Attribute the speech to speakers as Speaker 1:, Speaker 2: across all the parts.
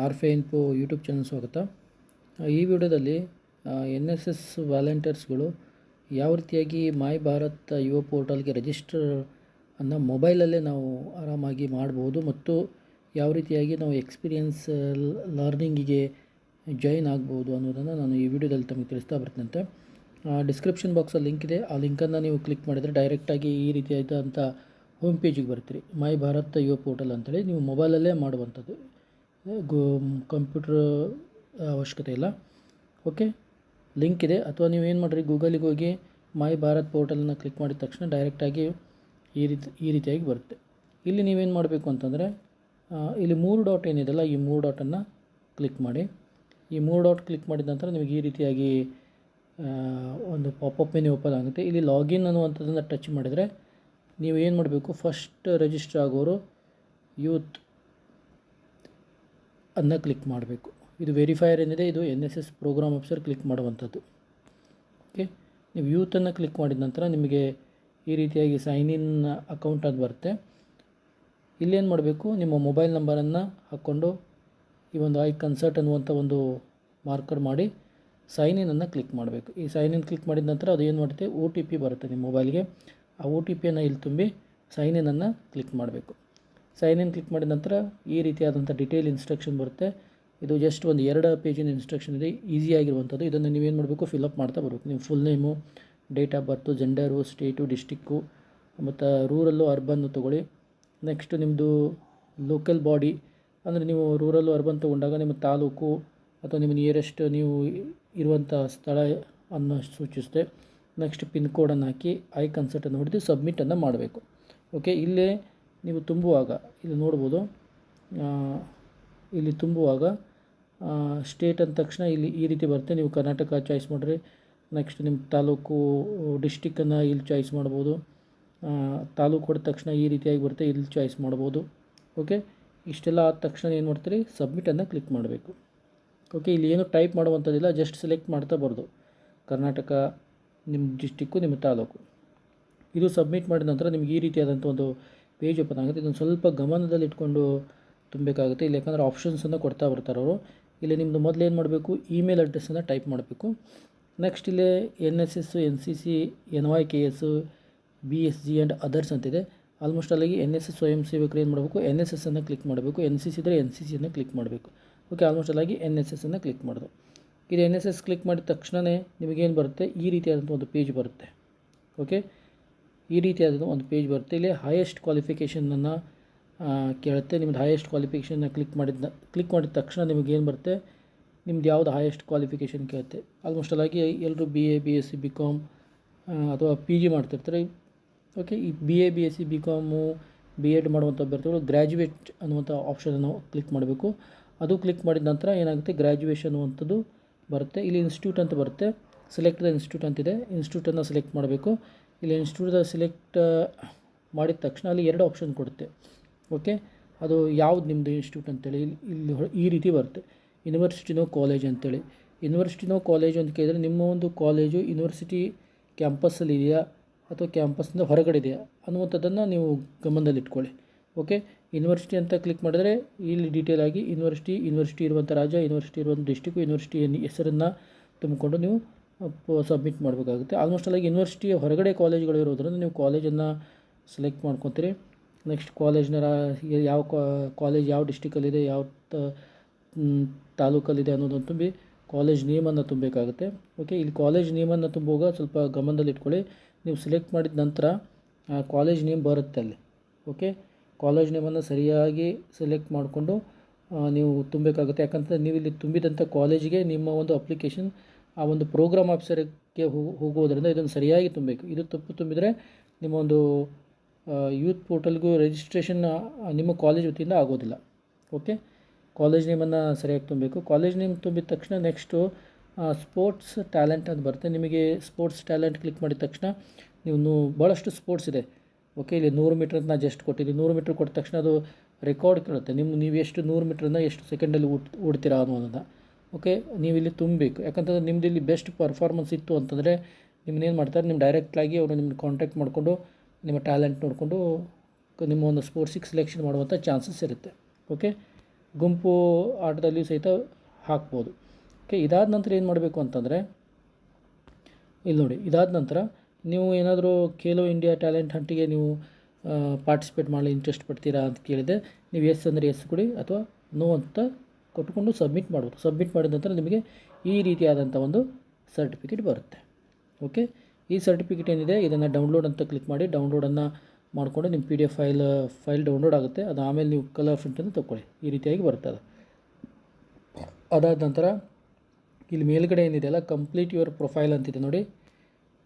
Speaker 1: ಆರ್ಫೆ info YouTube channel ಸ್ವಾಗತ. ಈ ವಿಡಿಯೋದಲ್ಲಿ ಎನ್ ಎಸ್ ಎಸ್ ವಾಲಂಟಿಯರ್ಸ್ಗಳು ಯಾವ ರೀತಿಯಾಗಿ ಮೈ ಭಾರತ್ ಯುವ ಪೋರ್ಟಲ್ಗೆ ರಿಜಿಸ್ಟರ್ ಅನ್ನು ಮೊಬೈಲಲ್ಲೇ ನಾವು ಆರಾಮಾಗಿ ಮಾಡ್ಬೋದು ಮತ್ತು ಯಾವ ರೀತಿಯಾಗಿ ನಾವು ಎಕ್ಸ್ಪೀರಿಯನ್ಸ್ ಲರ್ನಿಂಗಿಗೆ ಜಾಯಿನ್ ಆಗ್ಬೋದು ಅನ್ನೋದನ್ನು ನಾನು ಈ ವಿಡಿಯೋದಲ್ಲಿ ತಮಗೆ ತಿಳಿಸ್ತಾ ಬರ್ತೀನಂತೆ. ಡಿಸ್ಕ್ರಿಪ್ಷನ್ ಬಾಕ್ಸಲ್ಲಿ ಲಿಂಕ್ ಇದೆ. ಆ ಲಿಂಕನ್ನು ನೀವು ಕ್ಲಿಕ್ ಮಾಡಿದರೆ ಡೈರೆಕ್ಟಾಗಿ ಈ ರೀತಿಯಾದಂಥ ಹೋಮ್ ಪೇಜಿಗೆ ಬರ್ತೀರಿ. ಮೈ ಭಾರತ್ ಯುವ ಪೋರ್ಟಲ್ ಅಂತೇಳಿ ನೀವು ಮೊಬೈಲಲ್ಲೇ ಮಾಡುವಂಥದ್ದು, ಕಂಪ್ಯೂಟರ್ ಅವಶ್ಯಕತೆ ಇಲ್ಲ. ಓಕೆ, ಲಿಂಕ್ ಇದೆ. ಅಥವಾ ನೀವು ಏನು ಮಾಡಿರಿ, ಗೂಗಲಿಗೆ ಹೋಗಿ ಮೈ ಭಾರತ್ ಪೋರ್ಟಲನ್ನು ಕ್ಲಿಕ್ ಮಾಡಿದ ತಕ್ಷಣ ಡೈರೆಕ್ಟಾಗಿ ಈ ರೀತಿಯಾಗಿ ಬರುತ್ತೆ. ಇಲ್ಲಿ ನೀವೇನು ಮಾಡಬೇಕು ಅಂತಂದರೆ, ಇಲ್ಲಿ 3 ಡಾಟ್ ಏನಿದೆಲ್ಲ ಈ 3 ಡಾಟನ್ನು ಕ್ಲಿಕ್ ಮಾಡಿ. ಈ 3 ಡಾಟ್ ಕ್ಲಿಕ್ ಮಾಡಿದ ನಂತರ ನಿಮಗೆ ಈ ರೀತಿಯಾಗಿ ಒಂದು ಪಾಪಪ್ ಮೆನು ಓಪನ್ ಆಗುತ್ತೆ. ಇಲ್ಲಿ ಲಾಗಿನ್ ಅನ್ನುವಂಥದ್ದನ್ನು ಟಚ್ ಮಾಡಿದರೆ ನೀವು ಏನು ಮಾಡಬೇಕು, ಫಸ್ಟ್ ರಿಜಿಸ್ಟರ್ ಆಗೋರು ಯೂತ್ ಅನ್ನು ಕ್ಲಿಕ್ ಮಾಡಬೇಕು. ಇದು ವೆರಿಫೈಯರ್ ಏನಿದೆ, ಇದು NSS ಪ್ರೋಗ್ರಾಮ್ ಆಫೀಸರ್ ಕ್ಲಿಕ್ ಮಾಡುವಂಥದ್ದು. ಓಕೆ, ನೀವು ಯೂತನ್ನು ಕ್ಲಿಕ್ ಮಾಡಿದ ನಂತರ ನಿಮಗೆ ಈ ರೀತಿಯಾಗಿ ಸೈನ್ ಇನ್ ಅಕೌಂಟ್ ಅಂತ ಬರುತ್ತೆ. ಇಲ್ಲೇನು ಮಾಡಬೇಕು, ನಿಮ್ಮ ಮೊಬೈಲ್ ನಂಬರನ್ನು ಹಾಕ್ಕೊಂಡು ಈ ಒಂದು ಐ ಕನ್ಸರ್ಟ್ ಅನ್ನುವಂಥ ಒಂದು ಮಾರ್ಕರ್ ಮಾಡಿ ಸೈನ್ ಇನನ್ನು ಕ್ಲಿಕ್ ಮಾಡಬೇಕು. ಈ ಸೈನ್ ಇನ್ ಕ್ಲಿಕ್ ಮಾಡಿದ ನಂತರ ಅದು ಏನು ಮಾಡುತ್ತೆ, OTP ಬರುತ್ತೆ ನಿಮ್ಮ ಮೊಬೈಲ್ಗೆ. ಆ OTPಯನ್ನು ಇಲ್ಲಿ ತುಂಬಿ ಸೈನ್ ಇನನ್ನು ಕ್ಲಿಕ್ ಮಾಡಬೇಕು. ಸೈನ್ ಇನ್ ಕ್ಲಿಕ್ ಮಾಡಿದ ನಂತರ ಈ ರೀತಿಯಾದಂಥ ಡಿಟೇಲ್ ಇನ್ಸ್ಟ್ರಕ್ಷನ್ ಬರುತ್ತೆ. ಇದು ಜಸ್ಟ್ ಒಂದು 2 ಪೇಜಿನ ಇನ್ಸ್ಟ್ರಕ್ಷನ್ ಇದೆ, ಈಸಿಯಾಗಿರುವಂಥದ್ದು. ಇದನ್ನು ನೀವೇನು ಮಾಡಬೇಕು, ಫಿಲಪ್ ಮಾಡ್ತಾ ಬರಬೇಕು. ನಿಮ್ಮ full name, date of birth, gender, state, district ಮತ್ತು ರೂರಲ್ಲು ಅರ್ಬನ್ನು ತೊಗೊಳ್ಳಿ. ನೆಕ್ಸ್ಟು ನಿಮ್ಮದು ಲೋಕಲ್ ಬಾಡಿ, ಅಂದರೆ ನೀವು ರೂರಲ್ಲು ಅರ್ಬನ್ ತೊಗೊಂಡಾಗ ನಿಮ್ಮ ತಾಲೂಕು ಅಥವಾ ನಿಮ್ಮ ನಿಯರೆಸ್ಟ್ ನೀವು ಇರುವಂಥ ಸ್ಥಳ ಅನ್ನು ಸೂಚಿಸುತ್ತೆ. ನೆಕ್ಸ್ಟ್ ಪಿನ್ ಕೋಡನ್ನು ಹಾಕಿ ಐ ಕನ್ಸರ್ಟನ್ನು ಹೊಡೆದು ಸಬ್ಮಿಟನ್ನು ಮಾಡಬೇಕು. ಓಕೆ, ಇಲ್ಲೇ ನೀವು ತುಂಬುವಾಗ ಇಲ್ಲಿ ನೋಡ್ಬೋದು, ಇಲ್ಲಿ ತುಂಬುವಾಗ ಸ್ಟೇಟ್ ಅಂದ ತಕ್ಷಣ ಇಲ್ಲಿ ಈ ರೀತಿ ಬರುತ್ತೆ. ನೀವು ಕರ್ನಾಟಕ ಚಾಯ್ಸ್ ಮಾಡಿರಿ. ನೆಕ್ಸ್ಟ್ ನಿಮ್ಮ ತಾಲೂಕು, ಡಿಸ್ಟಿಕ್ಕನ್ನು ಇಲ್ಲಿ ಚಾಯ್ಸ್ ಮಾಡ್ಬೋದು. ತಾಲೂಕು ಹೊಡೆದ ತಕ್ಷಣ ಈ ರೀತಿಯಾಗಿ ಬರುತ್ತೆ, ಇಲ್ಲಿ ಚಾಯ್ಸ್ ಮಾಡ್ಬೋದು. ಓಕೆ, ಇಷ್ಟೆಲ್ಲ ಆದ ತಕ್ಷಣ ಏನು ಮಾಡ್ತೀರಿ, ಸಬ್ಮಿಟನ್ನು ಕ್ಲಿಕ್ ಮಾಡಬೇಕು. ಓಕೆ, ಇಲ್ಲಿ ಏನು ಟೈಪ್ ಮಾಡುವಂಥದ್ದಿಲ್ಲ, ಜಸ್ಟ್ ಸೆಲೆಕ್ಟ್ ಮಾಡ್ತಾ ಬರೋದು ಕರ್ನಾಟಕ, ನಿಮ್ಮ ಡಿಸ್ಟಿಕ್ಕು, ನಿಮ್ಮ ತಾಲೂಕು. ಇದು ಸಬ್ಮಿಟ್ ಮಾಡಿದ ನಂತರ ನಿಮ್ಗೆ ಈ ರೀತಿಯಾದಂಥ ಒಂದು ಪೇಜ್ ಓಪನ್ ಆಗುತ್ತೆ. ಇದನ್ನು ಸ್ವಲ್ಪ ಗಮನದಲ್ಲಿ ಇಟ್ಕೊಂಡು ತುಂಬಬೇಕಾಗುತ್ತೆ ಇಲ್ಲಿ, ಯಾಕಂದರೆ ಆಪ್ಷನ್ಸನ್ನು ಕೊಡ್ತಾ ಬರ್ತಾರೆ ಅವರು. ಇಲ್ಲಿ ನಿಮ್ಮದು ಮೊದಲು ಏನು ಮಾಡಬೇಕು, ಇಮೇಲ್ ಅಡ್ರೆಸ್ಸನ್ನು ಟೈಪ್ ಮಾಡಬೇಕು. ನೆಕ್ಸ್ಟ್ ಇಲ್ಲಿ NSS, NCC, NYKS, BSG and others ಅಂತಿದೆ. ಆಲ್ಮೋಸ್ಟ್ ಅಲ್ಲಿಗೆ NSS ಸ್ವಯಂ ಸೇವಕರು ಏನು ಮಾಡಬೇಕು, NSSನ್ನು ಕ್ಲಿಕ್ ಮಾಡಬೇಕು. NCC ಇದ್ದರೆ NCCಯನ್ನು ಕ್ಲಿಕ್ ಮಾಡಬೇಕು. ಓಕೆ, ಆಲ್ಮೋಸ್ಟ್ ಅಲ್ಲಾಗಿ NSSನ್ನು ಕ್ಲಿಕ್ ಮಾಡೋದು. ಇದು NSS ಕ್ಲಿಕ್ ಮಾಡಿದ ತಕ್ಷಣವೇ ನಿಮಗೇನು ಬರುತ್ತೆ, ಈ ರೀತಿಯಾದಂಥ ಒಂದು ಪೇಜ್ ಬರುತ್ತೆ. ಓಕೆ, ಈ ರೀತಿಯಾದ ಒಂದು ಪೇಜ್ ಬರುತ್ತೆ. ಇಲ್ಲಿ ಹೈಯೆಸ್ಟ್ ಕ್ವಾಲಿಫಿಕೇಷನನ್ನು ಕೇಳುತ್ತೆ. ನಿಮ್ಮದು ಹೈಯೆಸ್ಟ್ ಕ್ವಾಲಿಫಿಕೇಷನ್ನ ಕ್ಲಿಕ್ ಮಾಡಿದ ತಕ್ಷಣ ನಿಮಗೇನು ಬರುತ್ತೆ, ನಿಮ್ದು ಯಾವುದು ಹೈಯೆಸ್ಟ್ ಕ್ವಾಲಿಫಿಕೇಷನ್ ಕೇಳುತ್ತೆ. ಆಲ್ಮೋಸ್ಟ್ ಅಲ್ಲಾಗಿ ಎಲ್ಲರೂ BA, BSc, BCom ಅಥವಾ PG ಮಾಡ್ತಿರ್ತಾರೆ. ಓಕೆ, ಈ BA, BSc, BCom, B.Ed ಮಾಡುವಂಥ ಅಭ್ಯರ್ಥಿಗಳು ಗ್ರ್ಯಾಜುಯೇಟ್ ಅನ್ನುವಂಥ ಆಪ್ಷನನ್ನು ಕ್ಲಿಕ್ ಮಾಡಬೇಕು. ಅದು ಕ್ಲಿಕ್ ಮಾಡಿದ ನಂತರ ಏನಾಗುತ್ತೆ, ಗ್ರ್ಯಾಜುಯೇಷನ್ ಅನ್ನುವಂಥದ್ದು ಬರುತ್ತೆ. ಇಲ್ಲಿ ಇನ್ಸ್ಟಿಟ್ಯೂಟ್ ಅಂತ ಬರುತ್ತೆ, ಸೆಲೆಕ್ಟ್ ದ ಇನ್ಸ್ಟಿಟ್ಯೂಟ್ ಅಂತಿದೆ. ಇನ್ಸ್ಟಿಟ್ಯೂಟನ್ನು ಸೆಲೆಕ್ಟ್ ಮಾಡಬೇಕು. ಇಲ್ಲಿ ಇನ್ಸ್ಟಿಟ್ಯೂಟ್ ಸೆಲೆಕ್ಟ್ ಮಾಡಿದ ತಕ್ಷಣ ಅಲ್ಲಿ 2 ಆಪ್ಷನ್ ಕೊಡುತ್ತೆ. ಓಕೆ, ಅದು ಯಾವ್ದು ನಿಮ್ಮದು ಇನ್ಸ್ಟಿಟ್ಯೂಟ್ ಅಂತೇಳಿ ಇಲ್ಲಿ ಈ ರೀತಿ ಬರುತ್ತೆ, ಯೂನಿವರ್ಸಿಟಿನೋ ಕಾಲೇಜ್ ಅಂತೇಳಿ. ಯೂನಿವರ್ಸಿಟಿನೋ ಕಾಲೇಜು ಅಂತ ಕೇಳಿದರೆ ನಿಮ್ಮ ಒಂದು ಕಾಲೇಜು ಯೂನಿವರ್ಸಿಟಿ ಕ್ಯಾಂಪಸ್ಸಲ್ಲಿ ಇದೆಯಾ ಅಥವಾ ಕ್ಯಾಂಪಸ್ಸಿಂದ ಹೊರಗಡೆ ಇದೆಯಾ ಅನ್ನುವಂಥದ್ದನ್ನು ನೀವು ಗಮನದಲ್ಲಿಟ್ಕೊಳ್ಳಿ. ಓಕೆ, ಯೂನಿವರ್ಸಿಟಿ ಅಂತ ಕ್ಲಿಕ್ ಮಾಡಿದರೆ ಇಲ್ಲಿ ಡೀಟೇಲ್ ಆಗಿ ಯೂನಿವರ್ಸಿಟಿ ಇರುವಂಥ ರಾಜ್ಯ, ಯೂನಿವರ್ಸಿಟಿ ಇರುವಂಥ ಡಿಸ್ಟಿಕ್ಕು, ಯೂನಿವರ್ಸಿಟಿ ಹೆಸರನ್ನು ತುಂಬಿಕೊಂಡು ನೀವು ಸಬ್ಮಿಟ್ ಮಾಡಬೇಕಾಗುತ್ತೆ. ಆಲ್ಮೋಸ್ಟ್ ಅಲ್ಲಾಗಿ ಯೂನಿವರ್ಸಿಟಿಯ ಹೊರಗಡೆ ಕಾಲೇಜ್ಗಳು ಇರೋದ್ರಿಂದ ನೀವು ಕಾಲೇಜನ್ನು ಸೆಲೆಕ್ಟ್ ಮಾಡ್ಕೊತೀರಿ. ನೆಕ್ಸ್ಟ್ ಕಾಲೇಜ್ನ ಯಾವ ಕಾಲೇಜ್ ಯಾವ ಡಿಸ್ಟಿಕಲ್ಲಿದೆ, ಯಾವ ತಾಲೂಕಲ್ಲಿದೆ ಅನ್ನೋದನ್ನು ತುಂಬಿ ಕಾಲೇಜ್ ನೇಮನ್ನು ತುಂಬಬೇಕಾಗುತ್ತೆ. ಓಕೆ, ಇಲ್ಲಿ ಕಾಲೇಜ್ ನೇಮನ್ನು ತುಂಬುವಾಗ ಸ್ವಲ್ಪ ಗಮನದಲ್ಲಿ ಇಟ್ಕೊಳ್ಳಿ. ನೀವು ಸೆಲೆಕ್ಟ್ ಮಾಡಿದ ನಂತರ ಕಾಲೇಜ್ ನೇಮ್ ಬರುತ್ತೆ ಅಲ್ಲಿ. ಓಕೆ, ಕಾಲೇಜ್ ನೇಮನ್ನು ಸರಿಯಾಗಿ ಸೆಲೆಕ್ಟ್ ಮಾಡಿಕೊಂಡು ನೀವು ತುಂಬಬೇಕಾಗುತ್ತೆ. ಯಾಕಂದರೆ ನೀವು ಇಲ್ಲಿ ತುಂಬಿದಂಥ ಕಾಲೇಜಿಗೆ ನಿಮ್ಮ ಒಂದು ಅಪ್ಲಿಕೇಶನ್ ಆ ಒಂದು ಪ್ರೋಗ್ರಾಮ್ ಆಫೀಸರ್ಗೆ ಹೋಗೋದ್ರಿಂದ ಇದನ್ನು ಸರಿಯಾಗಿ ತುಂಬಬೇಕು. ಇದು ತಪ್ಪು ತುಂಬಿದರೆ ನಿಮ್ಮ ಒಂದು ಯೂತ್ ಪೋರ್ಟಲ್ಗೂ ರಿಜಿಸ್ಟ್ರೇಷನ್ ನಿಮ್ಮ ಕಾಲೇಜ್ ವತಿಯಿಂದ ಆಗೋದಿಲ್ಲ. ಓಕೆ, ಕಾಲೇಜ್ ನೇಮನ್ನು ಸರಿಯಾಗಿ ತುಂಬಬೇಕು. ಕಾಲೇಜ್ ನೇಮ್ ತುಂಬಿದ ತಕ್ಷಣ ನೆಕ್ಸ್ಟು ಸ್ಪೋರ್ಟ್ಸ್ ಟ್ಯಾಲೆಂಟ್ ಅಂತ ಬರುತ್ತೆ. ನಿಮಗೆ ಸ್ಪೋರ್ಟ್ಸ್ ಟ್ಯಾಲೆಂಟ್ ಕ್ಲಿಕ್ ಮಾಡಿದ ತಕ್ಷಣ ನೀವು ಭಾಳಷ್ಟು ಸ್ಪೋರ್ಟ್ಸ್ ಇದೆ. ಓಕೆ, ಇಲ್ಲಿ 100 ಮೀಟ್ರ್ ಅಂತ ನಾನು ಜಸ್ಟ್ ಕೊಟ್ಟಿದ್ದೀನಿ. 100 ಮೀಟ್ರ್ ಕೊಟ್ಟ ತಕ್ಷಣ ಅದು ರೆಕಾರ್ಡ್ ಕೇಳುತ್ತೆ, ನೀವು ಎಷ್ಟು 100 ಮೀಟ್ರನ್ನ ಎಷ್ಟು ಸೆಕೆಂಡಲ್ಲಿ ಓಡ್ತೀರಾ ಅನ್ನೋದನ್ನು. ಓಕೆ, ನೀವು ಇಲ್ಲಿ ತುಂಬಬೇಕು. ಯಾಕಂತಂದರೆ ನಿಮ್ಮದು ಇಲ್ಲಿ ಬೆಸ್ಟ್ ಪರ್ಫಾರ್ಮೆನ್ಸ್ ಇತ್ತು ಅಂತಂದರೆ ನಿಮ್ಮನ್ನೇನು ಮಾಡ್ತಾರೆ, ನಿಮ್ಮ ಡೈರೆಕ್ಟಾಗಿ ಅವರು ನಿಮ್ಮನ್ನು ಕಾಂಟ್ಯಾಕ್ಟ್ ಮಾಡಿಕೊಂಡು ನಿಮ್ಮ ಟ್ಯಾಲೆಂಟ್ ನೋಡಿಕೊಂಡು ನಿಮ್ಮ ಒಂದು ಸ್ಪೋರ್ಟ್ಸಿಗೆ ಸೆಲೆಕ್ಷನ್ ಮಾಡುವಂಥ ಚಾನ್ಸಸ್ ಇರುತ್ತೆ. ಓಕೆ, ಗುಂಪು ಆಟದಲ್ಲಿಯೂ ಸಹಿತ ಹಾಕ್ಬೋದು. ಓಕೆ, ಇದಾದ ನಂತರ ಏನು ಮಾಡಬೇಕು ಅಂತಂದರೆ ಇಲ್ಲಿ ನೋಡಿ, ಇದಾದ ನಂತರ ನೀವು ಏನಾದರೂ ಖೇಲೋ ಇಂಡಿಯಾ ಟ್ಯಾಲೆಂಟ್ ಹಂಟಿಗೆ ನೀವು ಪಾರ್ಟಿಸಿಪೇಟ್ ಮಾಡಲು ಇಂಟ್ರೆಸ್ಟ್ ಪಡ್ತೀರಾ ಅಂತ ಕೇಳಿದೆ, ನೀವು ಎಸ್ ಅಂದರೆ ಎಸ್ ಕೊಡಿ ಅಥವಾ ನೋ ಅಂತ ಕೊಟ್ಕೊಂಡು ಸಬ್ಮಿಟ್ ಮಾಡ್ಬೋದು. ಸಬ್ಮಿಟ್ ಮಾಡಿದ ನಂತರ ನಿಮಗೆ ಈ ರೀತಿಯಾದಂಥ ಒಂದು ಸರ್ಟಿಫಿಕೇಟ್ ಬರುತ್ತೆ. ಓಕೆ, ಈ ಸರ್ಟಿಫಿಕೇಟ್ ಏನಿದೆ ಇದನ್ನು ಡೌನ್ಲೋಡ್ ಅಂತ ಕ್ಲಿಕ್ ಮಾಡಿ ಡೌನ್ಲೋಡನ್ನು ಮಾಡಿಕೊಂಡು ನಿಮ್ಮ PDF ಫೈಲ್ ಡೌನ್ಲೋಡ್ ಆಗುತ್ತೆ. ಅದು ಆಮೇಲೆ ನೀವು ಕಲರ್ ಪ್ರಿಂಟನ್ನು ತೊಗೊಳ್ಳಿ. ಈ ರೀತಿಯಾಗಿ ಬರುತ್ತೆ ಅದು. ಅದಾದ ನಂತರ ಇಲ್ಲಿ ಮೇಲ್ಗಡೆ ಏನಿದೆಯಲ್ಲ ಕಂಪ್ಲೀಟ್ ಯುವರ್ ಪ್ರೊಫೈಲ್ ಅಂತಿದೆ ನೋಡಿ,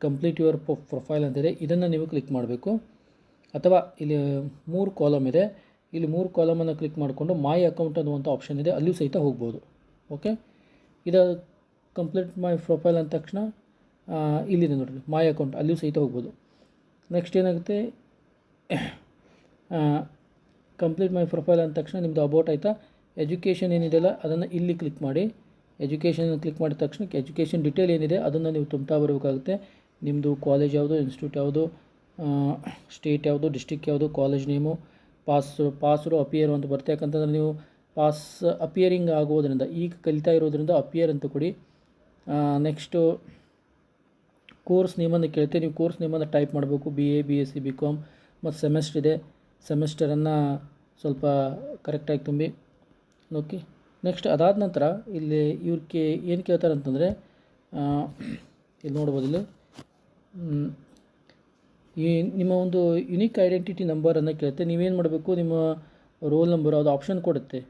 Speaker 1: ಕಂಪ್ಲೀಟ್ ಯುವರ್ ಪ್ರೊಫೈಲ್ ಅಂತಿದೆ, ಇದನ್ನು ನೀವು ಕ್ಲಿಕ್ ಮಾಡಬೇಕು. ಅಥವಾ ಇಲ್ಲಿ 3 ಕಾಲಮ್ ಇದೆ, ಇಲ್ಲಿ 3 ಕಾಲಮನ್ನು ಕ್ಲಿಕ್ ಮಾಡಿಕೊಂಡು ಮೈ ಅಕೌಂಟ್ ಅನ್ನುವಂಥ ಆಪ್ಷನ್ ಇದೆ, ಅಲ್ಲಿಯೂ ಸಹಿತ ಹೋಗ್ಬೋದು. ಓಕೆ, ಇದು ಕಂಪ್ಲೀಟ್ ಮೈ ಪ್ರೊಫೈಲ್ ಅಂದ ತಕ್ಷಣ ಇಲ್ಲಿದೆ ನೋಡಿರಿ ಮೈ ಅಕೌಂಟ್, ಅಲ್ಲಿಯೂ ಸಹಿತ ಹೋಗ್ಬೋದು. ನೆಕ್ಸ್ಟ್ ಏನಾಗುತ್ತೆ, ಕಂಪ್ಲೀಟ್ ಮೈ ಪ್ರೊಫೈಲ್ ಅಂದ ತಕ್ಷಣ ನಿಮ್ಮದು ಅಬೌಟ್ ಆಯಿತಾ. ಎಜುಕೇಷನ್ ಏನಿದೆಯಲ್ಲ ಅದನ್ನು ಇಲ್ಲಿ ಕ್ಲಿಕ್ ಮಾಡಿ. ಎಜುಕೇಷನ್ ಕ್ಲಿಕ್ ಮಾಡಿದ ತಕ್ಷಣ ಎಜುಕೇಷನ್ ಡೀಟೇಲ್ ಏನಿದೆ ಅದನ್ನು ನೀವು ತುಂಬ್ತಾ ಬರಬೇಕಾಗುತ್ತೆ. ನಿಮ್ಮದು ಕಾಲೇಜ್ ಯಾವುದು, ಇನ್ಸ್ಟಿಟ್ಯೂಟ್ ಯಾವುದು, ಸ್ಟೇಟ್ ಯಾವುದು, ಡಿಸ್ಟಿಕ್ ಯಾವುದು, ಕಾಲೇಜ್ ನೇಮು, ಪಾಸ್ರು ಅಪಿಯರ್ ಅಂತ ಬರುತ್ತೆ. ಯಾಕಂತಂದರೆ ನೀವು ಪಾಸ್ ಅಪಿಯರಿಂಗ್ ಆಗೋದ್ರಿಂದ ಈಗ ಕಲಿತಾ ಇರೋದ್ರಿಂದ ಅಪಿಯರ್ ಅಂತ ಕೊಡಿ. ನೆಕ್ಸ್ಟು ಕೋರ್ಸ್ ನೇಮನ್ನು ಕೇಳ್ತೆ, ನೀವು ಕೋರ್ಸ್ ನೇಮನ್ನು ಟೈಪ್ ಮಾಡಬೇಕು. BA BSc BCom ಮತ್ತು ಸೆಮೆಸ್ಟರ್ ಇದೆ, ಸೆಮೆಸ್ಟರನ್ನು ಸ್ವಲ್ಪ ಕರೆಕ್ಟಾಗಿ ತುಂಬಿ. ಓಕೆ, ನೆಕ್ಸ್ಟ್ ಅದಾದ ನಂತರ ಇಲ್ಲಿ ಇವ್ರಿಗೆ ಏನು ಕೇಳ್ತಾರೆ ಅಂತಂದರೆ ಇಲ್ಲಿ ನೋಡ್ಬೋದು, ಇಲ್ಲಿ ಈ ನಿಮ್ಮ ಒಂದು ಯುನಿಕ್ ಐಡೆಂಟಿಟಿ ನಂಬರನ್ನು ಕೇಳುತ್ತೆ. ನೀವೇನು ಮಾಡಬೇಕು, ನಿಮ್ಮ ರೋಲ್ ನಂಬರು ಅದು ಆಪ್ಷನ್ ಕೊಡುತ್ತೆ.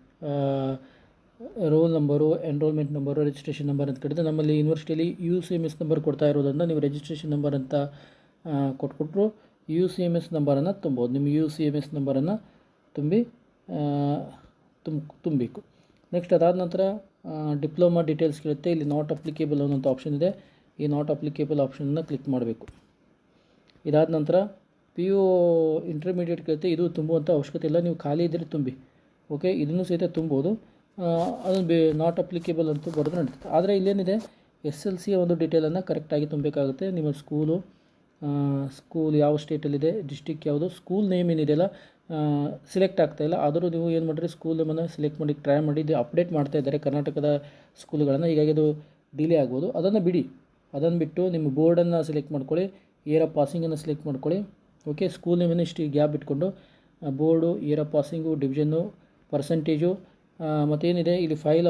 Speaker 1: Roll number, enrollment number, registration number ಅಂತ ಕೇಳಿದ್ರೆ ನಮ್ಮಲ್ಲಿ ಯೂನಿವರ್ಸಿಟಿಯಲ್ಲಿ UCMS ನಂಬರ್ ಕೊಡ್ತಾ ಇರೋದ್ರಿಂದ ನೀವು ರಿಜಿಸ್ಟ್ರೇಷನ್ ನಂಬರ್ ಅಂತ ಕೊಟ್ಬಿಟ್ರು UCMS ನಂಬರನ್ನು ತುಂಬೋದು. ನಿಮ್ಮ UCMS ನಂಬರನ್ನು ತುಂಬಬೇಕು. ನೆಕ್ಸ್ಟ್ ಅದಾದ ನಂತರ ಡಿಪ್ಲೊಮಾ ಡೀಟೇಲ್ಸ್ ಕೇಳುತ್ತೆ. ಇಲ್ಲಿ ನಾಟ್ ಅಪ್ಲಿಕೇಬಲ್ ಅನ್ನೋಂಥ ಆಪ್ಷನ್ ಇದೆ, ಈ ನಾಟ್ ಅಪ್ಲಿಕೇಬಲ್ ಆಪ್ಷನನ್ನು ಕ್ಲಿಕ್ ಮಾಡಬೇಕು. ಇದಾದ ನಂತರ PU ಇಂಟರ್ಮೀಡಿಯೇಟ್ ಕೇಳುತ್ತೆ, ಇದು ತುಂಬುವಂಥ ಅವಶ್ಯಕತೆ ಇಲ್ಲ, ನೀವು ಖಾಲಿ ಇದ್ದರೆ ತುಂಬಿ. ಓಕೆ, ಇದನ್ನು ಸಹಿತ ತುಂಬೋದು. ಅದನ್ನು ನಾಟ್ ಅಪ್ಲಿಕೇಬಲ್ ಅಂತೂ ಬರೆದು ನಡೀತದೆ. ಆದರೆ ಇಲ್ಲೇನಿದೆ SLC ಒಂದು ಡೀಟೇಲನ್ನು ಕರೆಕ್ಟಾಗಿ ತುಂಬಬೇಕಾಗುತ್ತೆ. ನಿಮ್ಮ ಸ್ಕೂಲ್ ಯಾವ ಸ್ಟೇಟಲ್ಲಿದೆ, ಡಿಸ್ಟಿಕ್ ಯಾವುದು, ಸ್ಕೂಲ್ ನೇಮ್ ಏನಿದೆಯಲ್ಲ ಸೆಲೆಕ್ಟ್ ಆಗ್ತಾಯಿಲ್ಲ. ಆದರೂ ನೀವು ಏನು ಮಾಡಿರಿ, ಸ್ಕೂಲ್ ನೇಮನ್ನು ಸೆಲೆಕ್ಟ್ ಮಾಡಿ ಟ್ರೈ ಮಾಡಿ. ಇದು ಅಪ್ಡೇಟ್ ಮಾಡ್ತಾ ಇದ್ದಾರೆ ಕರ್ನಾಟಕದ ಸ್ಕೂಲ್ಗಳನ್ನು, ಹೀಗಾಗಿ ಅದು ಡಿಲೇ ಆಗ್ಬೋದು. ಅದನ್ನು ಬಿಡಿ, ಅದನ್ನು ಬಿಟ್ಟು ನಿಮ್ಮ ಬೋರ್ಡನ್ನು ಸೆಲೆಕ್ಟ್ ಮಾಡ್ಕೊಳ್ಳಿ, ಇಯರ್ ಆಫ್ ಪಾಸಿಂಗನ್ನು ಸೆಲೆಕ್ಟ್ ಮಾಡ್ಕೊಳ್ಳಿ. ಓಕೆ, ಸ್ಕೂಲ್ ನೇಮನ್ನು ಇಷ್ಟು ಗ್ಯಾಪ್ ಬಿಟ್ಕೊಂಡು board, year of passing, division, percentage ಮತ್ತೇನಿದೆ ಇಲ್ಲಿ ಫೈಲ್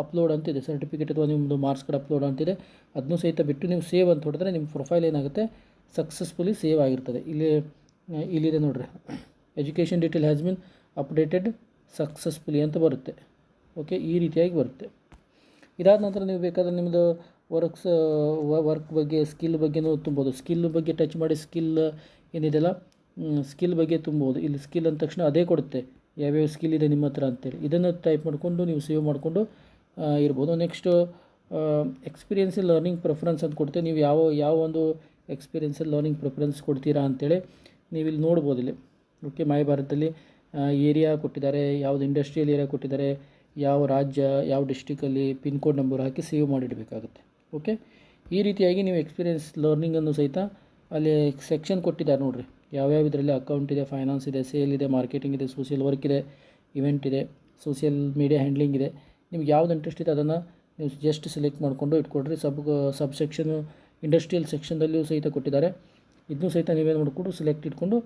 Speaker 1: ಅಪ್ಲೋಡ್ ಅಂತಿದೆ, ಸರ್ಟಿಫಿಕೇಟ್ ಅಥವಾ ನಿಮ್ಮದು ಮಾರ್ಕ್ಸ್ ಕಾರ್ಡ್ ಅಪ್ಲೋಡ್ ಅಂತಿದೆ, ಅದನ್ನೂ ಸಹಿತ ಬಿಟ್ಟು ನೀವು ಸೇವ್ ಅಂತ ಹೊಡೆದ್ರೆ ನಿಮ್ಮ ಪ್ರೊಫೈಲ್ ಏನಾಗುತ್ತೆ ಸಕ್ಸಸ್ಫುಲಿ ಸೇವ್ ಆಗಿರ್ತದೆ. ಇಲ್ಲಿದೆ ನೋಡಿರಿ, education detail has been updated successfully ಅಂತ ಬರುತ್ತೆ. ಓಕೆ, ಈ ರೀತಿಯಾಗಿ ಬರುತ್ತೆ. ಇದಾದ ನಂತರ ನೀವು ಬೇಕಾದರೆ ನಿಮ್ಮದು ವರ್ಕ್ ಬಗ್ಗೆ, ಸ್ಕಿಲ್ ಬಗ್ಗೆನೂ ತುಂಬೋದು. ಸ್ಕಿಲ್ ಬಗ್ಗೆ ಟಚ್ ಮಾಡಿ ಸ್ಕಿಲ್ ಏನಿದೆಯಲ್ಲ ಸ್ಕಿಲ್ ಬಗ್ಗೆ ತುಂಬೋದು. ಇಲ್ಲಿ ಸ್ಕಿಲ್ ಅಂದ ತಕ್ಷಣ ಅದೇ ಕೊಡುತ್ತೆ, ಯಾವ್ಯಾವ ಸ್ಕಿಲ್ ಇದೆ ನಿಮ್ಮ ಹತ್ರ ಅಂತೇಳಿ. ಇದನ್ನು ಟೈಪ್ ಮಾಡಿಕೊಂಡು ನೀವು ಸೇವ್ ಮಾಡಿಕೊಂಡು ಇರ್ಬೋದು. ನೆಕ್ಸ್ಟು ಎಕ್ಸ್ಪೀರಿಯನ್ಸಲ್ಲಿ ಲರ್ನಿಂಗ್ ಪ್ರಿಫರೆನ್ಸ್ ಅಂತ ಕೊಡ್ತೀವಿ. ನೀವು ಯಾವ ಒಂದು ಎಕ್ಸ್ಪೀರಿಯನ್ಸಲ್ಲಿ ಲರ್ನಿಂಗ್ ಪ್ರಿಫರೆನ್ಸ್ ಕೊಡ್ತೀರಾ ಅಂತೇಳಿ ನೀವು ಇಲ್ಲಿ ನೋಡ್ಬೋದು. ಇಲ್ಲಿ ಓಕೆ, ಮೈ ಭಾರತದಲ್ಲಿ ಏರಿಯಾ ಕೊಟ್ಟಿದ್ದಾರೆ, ಯಾವುದು ಇಂಡಸ್ಟ್ರಿಯಲ್ ಏರಿಯಾ ಕೊಟ್ಟಿದ್ದಾರೆ, ಯಾವ ರಾಜ್ಯ, ಯಾವ ಡಿಸ್ಟಿಕಲ್ಲಿ, ಪಿನ್ ಕೋಡ್ ನಂಬರ್ ಹಾಕಿ ಸೇವ್ ಮಾಡಿಡಬೇಕಾಗುತ್ತೆ. ಓಕೆ, ಈ ರೀತಿಯಾಗಿ ನೀವು ಎಕ್ಸ್ಪೀರಿಯನ್ಸ್ ಲರ್ನಿಂಗನ್ನು ಸಹಿತ ಅಲ್ಲಿ ಸೆಕ್ಷನ್ ಕೊಟ್ಟಿದ್ದಾರೆ ನೋಡಿರಿ, ಯಾವ್ಯಾವ ಇದರಲ್ಲಿ ಅಕೌಂಟ್ ಇದೆ, ಫೈನಾನ್ಸ್ ಇದೆ, ಸೇಲ್ ಇದೆ, ಮಾರ್ಕೆಟಿಂಗ್ ಇದೆ, ಸೋಷಿಯಲ್ ವರ್ಕ್ ಇದೆ, ಇವೆಂಟ್ ಇದೆ, ಸೋಷಿಯಲ್ ಮೀಡಿಯಾ ಹ್ಯಾಂಡ್ಲಿಂಗ್ ಇದೆ. ನಿಮ್ಗೆ ಯಾವ್ದು ಇಂಟ್ರೆಸ್ಟ್ ಇದೆ ಅದನ್ನು ನೀವು ಜಸ್ಟ್ ಸೆಲೆಕ್ಟ್ ಮಾಡಿಕೊಂಡು ಇಟ್ಕೊಡ್ರಿ. ಸಬ್ ಸೆಕ್ಷನು ಇಂಡಸ್ಟ್ರಿಯಲ್ ಸೆಕ್ಷನ್ದಲ್ಲಿಯೂ ಸಹಿತ ಕೊಟ್ಟಿದ್ದಾರೆ, ಇದನ್ನೂ ಸಹಿತ ನೀವೇನು ಮಾಡಿಕೊಂಡು ಸೆಲೆಕ್ಟ್ ಇಟ್ಕೊಂಡು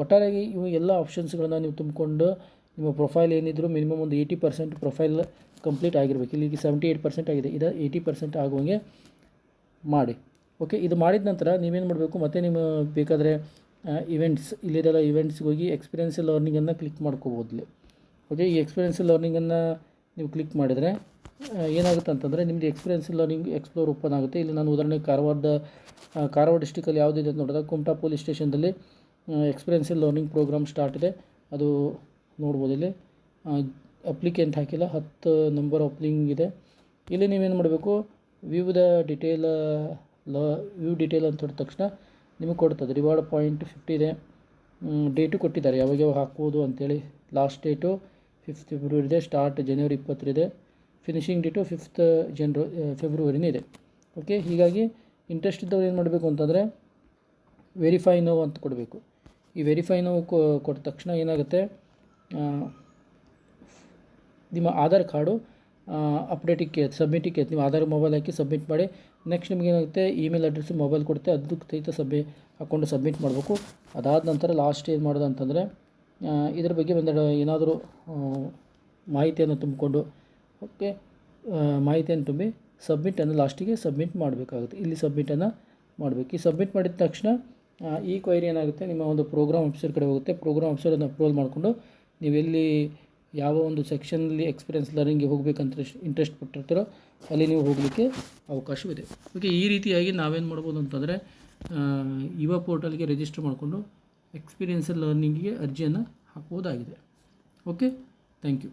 Speaker 1: ಒಟ್ಟಾರೆಯಾಗಿ ಇವು ಎಲ್ಲ ಆಪ್ಷನ್ಸ್ಗಳನ್ನು ನೀವು ತುಂಬಿಕೊಂಡು ನಿಮ್ಮ ಪ್ರೊಫೈಲ್ ಏನಿದ್ರು ಮಿನಿಮಮ್ ಒಂದು 80% ಪ್ರೊಫೈಲ್ ಕಂಪ್ಲೀಟ್ ಆಗಿರಬೇಕು. ಇಲ್ಲಿಗೆ 78% ಆಗಿದೆ, ಇದು 80% ಆಗುವಂಗೆ ಮಾಡಿ. ಓಕೆ, ಇದು ಮಾಡಿದ ನಂತರ ನೀವೇನು ಮಾಡಬೇಕು, ಮತ್ತು ನಿಮ್ಮ ಬೇಕಾದರೆ ಇವೆಂಟ್ಸ್ ಇಲ್ಲಿದೆಲ್ಲ ಇವೆಂಟ್ಸ್ಗೆ ಹೋಗಿ ಎಕ್ಸ್ಪೀರಿಯನ್ಸಲ್ ಲರ್ನಿಂಗನ್ನು ಕ್ಲಿಕ್ ಮಾಡ್ಕೋಬೋದು ಇಲ್ಲಿ. ಓಕೆ, ಈ ಎಕ್ಸ್ಪೀರಿಯನ್ಸಲ್ ಲರ್ನಿಂಗನ್ನು ನೀವು ಕ್ಲಿಕ್ ಮಾಡಿದರೆ ಏನಾಗುತ್ತೆ ಅಂತಂದರೆ ನಿಮ್ಮದು ಎಕ್ಸ್ಪೀರಿಯನ್ಸಲ್ ಲರ್ನಿಂಗ್ ಎಕ್ಸ್ಪ್ಲೋರ್ ಓಪನ್ ಆಗುತ್ತೆ. ಇಲ್ಲಿ ನಾನು ಉದಾಹರಣೆಗೆ ಕಾರವಾರ ಡಿಸ್ಟಿಕಲ್ಲಿ ಯಾವುದಿದೆ ಅಂತ ನೋಡಿದಾಗ ಕುಮಟಾ ಪೊಲೀಸ್ ಸ್ಟೇಷನ್ದಲ್ಲಿ ಎಕ್ಸ್ಪೀರಿಯನ್ಸಲ್ ಲರ್ನಿಂಗ್ ಪ್ರೋಗ್ರಾಮ್ ಸ್ಟಾರ್ಟ್ ಇದೆ, ಅದು ನೋಡ್ಬೋದು. ಇಲ್ಲಿ ಅಪ್ಲಿಕೆಂಟ್ ಹಾಕಿಲ್ಲ, 10 ನಂಬರ್ ಅಪ್ಲಿಂಗ್ ಇದೆ. ಇಲ್ಲಿ ನೀವೇನು ಮಾಡಬೇಕು, ವ್ಯೂ ಡೀಟೇಲ್ ಅಂತ ಹೊಡೆದ ತಕ್ಷಣ ನಿಮಗೆ ಕೊಡ್ತದೆ. ರಿವಾರ್ಡ್ ಪಾಯಿಂಟ್ 50 ಇದೆ, ಡೇಟು ಕೊಟ್ಟಿದ್ದಾರೆ ಯಾವಾಗ ಹಾಕ್ಬೋದು ಅಂತೇಳಿ. ಲಾಸ್ಟ್ ಡೇಟು 5th ಫೆಬ್ರವರಿ ಇದೆ, ಸ್ಟಾರ್ಟ್ ಜನವರಿ 20 ಇದೆ, ಫಿನಿಷಿಂಗ್ ಡೇಟು 5th ಫೆಬ್ರವರಿನೇ ಇದೆ. ಓಕೆ, ಹೀಗಾಗಿ ಇಂಟ್ರೆಸ್ಟ್ ಇದ್ದವ್ರು ಏನು ಮಾಡಬೇಕು ಅಂತಂದರೆ ವೆರಿಫೈ ನೋ ಅಂತ ಕೊಡಬೇಕು. ಈ ವೆರಿಫೈ ನೋ ಕೊಟ್ಟ ತಕ್ಷಣ ಏನಾಗುತ್ತೆ, ನಿಮ್ಮ ಆಧಾರ್ ಕಾರ್ಡು ಅಪ್ಡೇಟಿಗೆ ಸಬ್ಮಿಟಿಗೆ ನೀವು ಆಧಾರ್ ಮೊಬೈಲ್ ಹಾಕಿ ಸಬ್ಮಿಟ್ ಮಾಡಿ. ನೆಕ್ಸ್ಟ್ ನಿಮಗೇನಾಗುತ್ತೆ, ಇಮೇಲ್ ಅಡ್ರೆಸ್ಸು ಮೊಬೈಲ್ ಕೊಡುತ್ತೆ, ಅದಕ್ಕೆ ಸಹಿತ ಹಾಕ್ಕೊಂಡು ಸಬ್ಮಿಟ್ ಮಾಡಬೇಕು. ಅದಾದ ನಂತರ ಲಾಸ್ಟ್ ಏನು ಮಾಡೋದು ಅಂತಂದರೆ ಇದ್ರ ಬಗ್ಗೆ ಒಂದೆರಡು ಏನಾದರೂ ಮಾಹಿತಿಯನ್ನು ತುಂಬಿಕೊಂಡು ಓಕೆ ಮಾಹಿತಿಯನ್ನು ತುಂಬಿ ಸಬ್ಮಿಟನ್ನು ಲಾಸ್ಟಿಗೆ ಸಬ್ಮಿಟ್ ಮಾಡಬೇಕಾಗುತ್ತೆ. ಇಲ್ಲಿ ಸಬ್ಮಿಟನ್ನು ಮಾಡಬೇಕು. ಈ ಸಬ್ಮಿಟ್ ಮಾಡಿದ ತಕ್ಷಣ ಈ ಕ್ವೈರಿ ಏನಾಗುತ್ತೆ, ನಿಮ್ಮ ಒಂದು ಪ್ರೋಗ್ರಾಮ್ ಆಫೀಸರ್ ಕಡೆ ಹೋಗುತ್ತೆ. ಪ್ರೋಗ್ರಾಮ್ ಆಫೀಸರ್ ಅದನ್ನು ಅಪ್ರೂವಲ್ ಮಾಡಿಕೊಂಡು ನೀವೆಲ್ಲಿ ಯಾವ ಒಂದು ಸೆಕ್ಷನಲ್ಲಿ ಎಕ್ಸ್ಪೀರಿಯನ್ಸ್ ಲರ್ನಿಂಗ್ಗೆ ಹೋಗಬೇಕಂತ ಇಂಟ್ರೆಸ್ಟ್ ಪಟ್ಟಿರ್ತೀರೋ ಅಲ್ಲಿ ನೀವು ಹೋಗಲಿಕ್ಕೆ ಅವಕಾಶವಿದೆ. ಓಕೆ, ಈ ರೀತಿಯಾಗಿ ನಾವೇನು ಮಾಡ್ಬೋದು ಅಂತಂದರೆ ಯುವ ಪೋರ್ಟಲ್ಗೆ ರಿಜಿಸ್ಟರ್ ಮಾಡಿಕೊಂಡು ಎಕ್ಸ್ಪೀರಿಯನ್ಸ್ ಲರ್ನಿಂಗಿಗೆ ಅರ್ಜಿಯನ್ನು ಹಾಕ್ಬೋದಾಗಿದೆ. Okay, thank you.